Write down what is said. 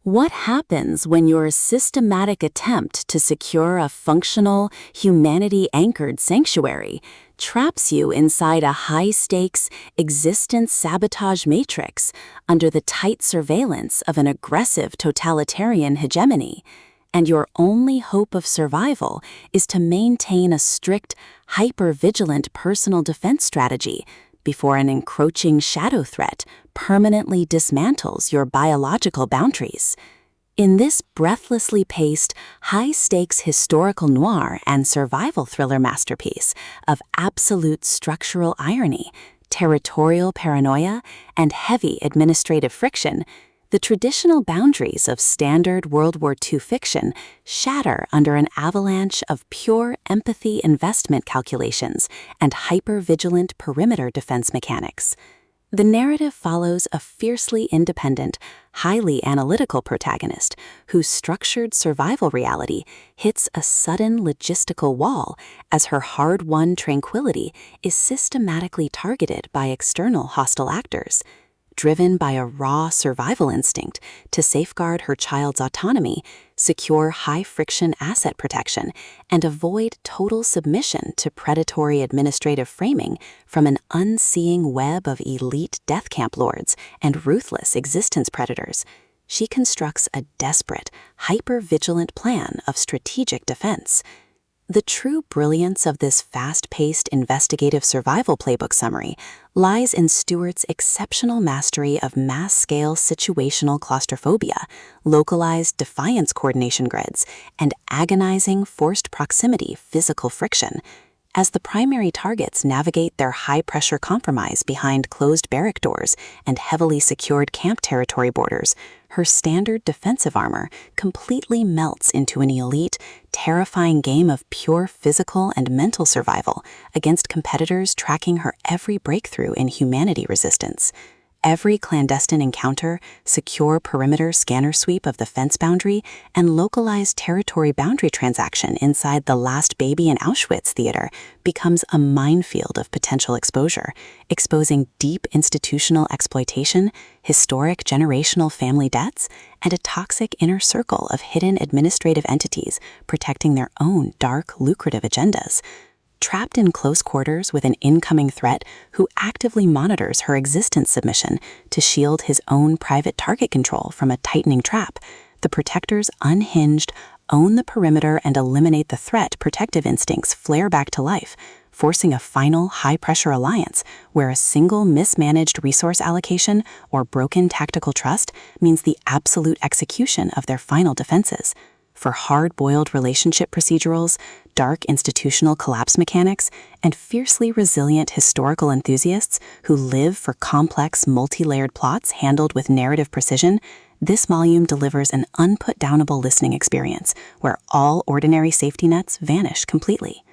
What happens when your systematic attempt to secure a functional, humanity-anchored sanctuary traps you inside a high-stakes, existence sabotage matrix under the tight surveillance of an aggressive totalitarian hegemony, and your only hope of survival is to maintain a strict, hyper-vigilant personal defense strategy before an encroaching shadow threat permanently dismantles your biological boundaries? In this breathlessly paced, high-stakes historical noir and survival thriller masterpiece of absolute structural irony, territorial paranoia, and heavy administrative friction, the traditional boundaries of standard World War II fiction shatter under an avalanche of pure empathy investment calculations and hyper-vigilant perimeter defense mechanics. The narrative follows a fiercely independent, highly analytical protagonist whose structured survival reality hits a sudden logistical wall as her hard-won tranquility is systematically targeted by external hostile actors. Driven by a raw survival instinct to safeguard her child's autonomy, secure high-friction asset protection, and avoid total submission to predatory administrative framing from an unseeing web of elite death camp lords and ruthless existence predators, she constructs a desperate, hyper-vigilant plan of strategic defense. The true brilliance of this fast-paced investigative survival playbook summary lies in Stuart's exceptional mastery of mass-scale situational claustrophobia, localized defiance coordination grids, and agonizing forced proximity physical friction. As the primary targets navigate their high-pressure compromise behind closed barrack doors and heavily secured camp territory borders, her standard defensive armor completely melts into an elite, terrifying game of pure physical and mental survival against competitors tracking her every breakthrough in humanity resistance. Every clandestine encounter, secure perimeter scanner sweep of the fence boundary, and localized territory boundary transaction inside the Last Baby in Auschwitz theater becomes a minefield of potential exposure, exposing deep institutional exploitation, historic generational family debts, and a toxic inner circle of hidden administrative entities protecting their own dark, lucrative agendas. Trapped in close quarters with an incoming threat who actively monitors her existence submission to shield his own private target control from a tightening trap, the protector's unhinged, own the perimeter and eliminate the threat protective instincts flare back to life, forcing a final high-pressure alliance where a single mismanaged resource allocation or broken tactical trust means the absolute execution of their final defenses. For hard-boiled relationship procedurals, dark institutional collapse mechanics, and fiercely resilient historical enthusiasts who live for complex, multi-layered plots handled with narrative precision, this volume delivers an unput-downable listening experience where all ordinary safety nets vanish completely.